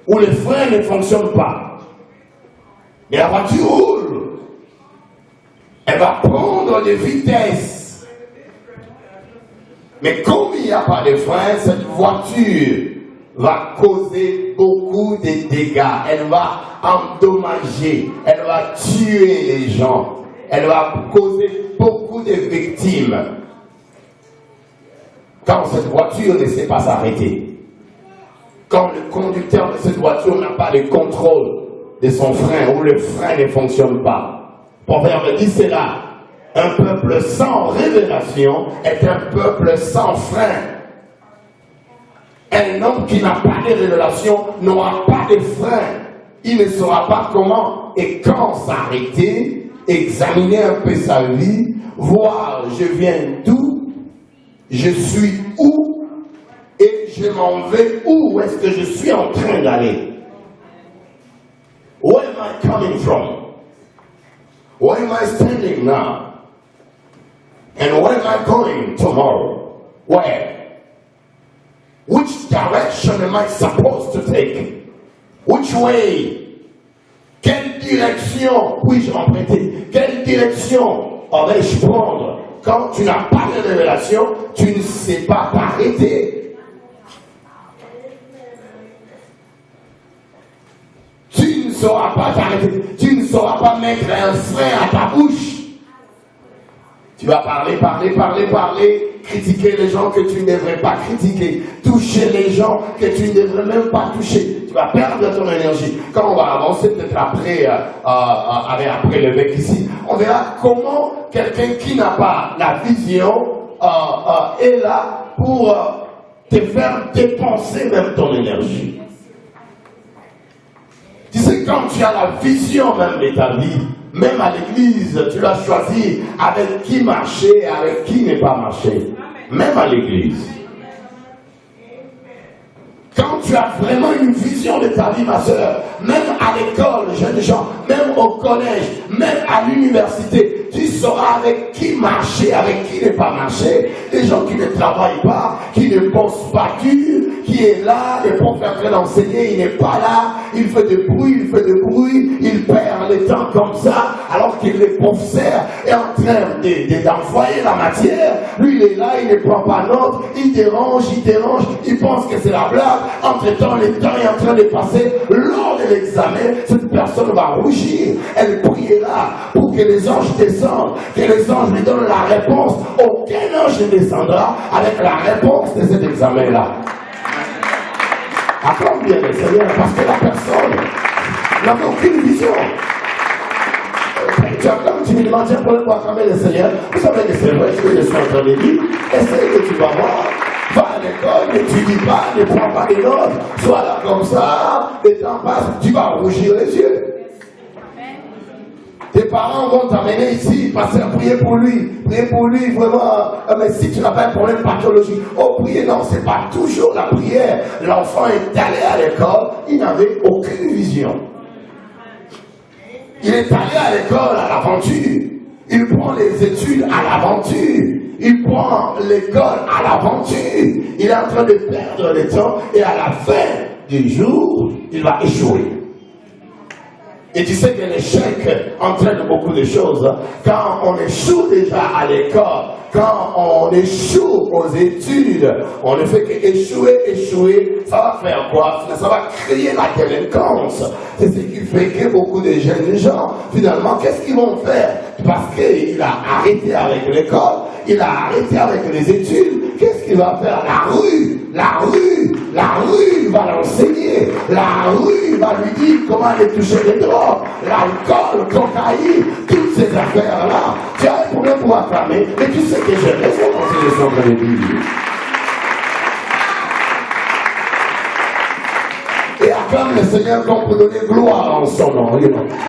où les freins ne fonctionnent pas. Mais la voiture roule. Elle va prendre des vitesses. Mais comme il n'y a pas de frein, cette voiture va causer beaucoup de dégâts. Elle va endommager. Elle va tuer les gens. Elle va causer beaucoup de victimes. Quand cette voiture ne sait pas s'arrêter. Quand le conducteur de cette voiture n'a pas de contrôle de son frein, ou le frein ne fonctionne pas. Proverbe dit cela. Un peuple sans révélation est un peuple sans frein. Un homme qui n'a pas de révélation n'aura pas de frein. Il ne saura pas comment et quand s'arrêter, examiner un peu sa vie, voir je viens d'où, je suis où et je m'en vais où est-ce que je suis en train d'aller. Where am I coming from? Where am I standing now? And where am I going tomorrow? Where? Which direction am I supposed to take? Which way? Quelle direction puis-je emprunter? Quelle direction vais-je prendre? Quand tu n'as pas de révélation, tu ne sais pas t'arrêter. Tu ne sauras pas t'arrêter. Tu ne sauras pas mettre un frein à ta bouche. Tu vas parler, critiquer les gens que tu ne devrais pas critiquer, toucher les gens que tu ne devrais même pas toucher. Tu vas perdre ton énergie. Quand on va avancer, peut-être après le mec ici, on verra comment quelqu'un qui n'a pas la vision est là pour te faire dépenser même ton énergie. Tu sais, quand tu as la vision même de ta vie, même à l'église, tu dois choisir avec qui marcher, avec qui ne pas marcher. Même à l'église. Quand tu as vraiment une vision de ta vie, ma soeur, même à l'école, jeunes gens, même au collège, même à l'université, tu sauras avec qui marcher, avec qui ne pas marcher. Les gens qui ne travaillent pas, qui ne bossent pas dur, qui est là, le prophète vient d'enseigner, il n'est pas là, il fait du bruit, il perd le temps comme ça, alors que le professeur est en train d'envoyer la matière. Lui, il est là, il ne prend pas note, il dérange, il pense que c'est la blague. Entre-temps, le temps est en train de passer. Lors de l'examen, cette personne va rougir. Elle priait là pour que les anges descendent, que les anges lui donnent la réponse. Aucun ange ne descendra avec la réponse de cet examen-là. Acclame bien le Seigneur, parce que la personne n'avait aucune vision. Tu acclames timidement, tiens, pour acclamer le Seigneur. Vous savez que c'est vrai ce que je suis en train de dire. Essaye que tu vas voir. Va à l'école, n'étudie pas, ne prends pas des notes, sois là comme ça, et temps passe, tu vas rougir les yeux. Tes parents vont t'amener ici, passer à prier pour lui vraiment. Mais si tu n'as pas un problème pathologique, prier, non, c'est pas toujours la prière. L'enfant est allé à l'école, il n'avait aucune vision. Il est allé à l'école à l'aventure. Il prend les études à l'aventure. Il prend l'école à l'aventure. Il est en train de perdre le temps et à la fin du jour, il va échouer. Et tu sais que l'échec entraîne beaucoup de choses. Quand on échoue déjà à l'école, quand on échoue aux études, on ne fait qu'échouer, ça va faire quoi? Ça va créer la délinquance. C'est ce qui fait que beaucoup de jeunes gens, finalement, qu'est-ce qu'ils vont faire? Parce qu'il a arrêté avec l'école, il a arrêté avec les études, qu'est-ce qu'il va faire? La rue va l'enseigner, la rue va lui dire comment aller toucher les drogues, l'alcool, cocaïne, toutes ces affaires-là. Tu as un problème pour acclamer, mais tu sais que j'ai raison dans ce que je suis en train de dire. Et acclame le Seigneur comme pour donner gloire en son nom.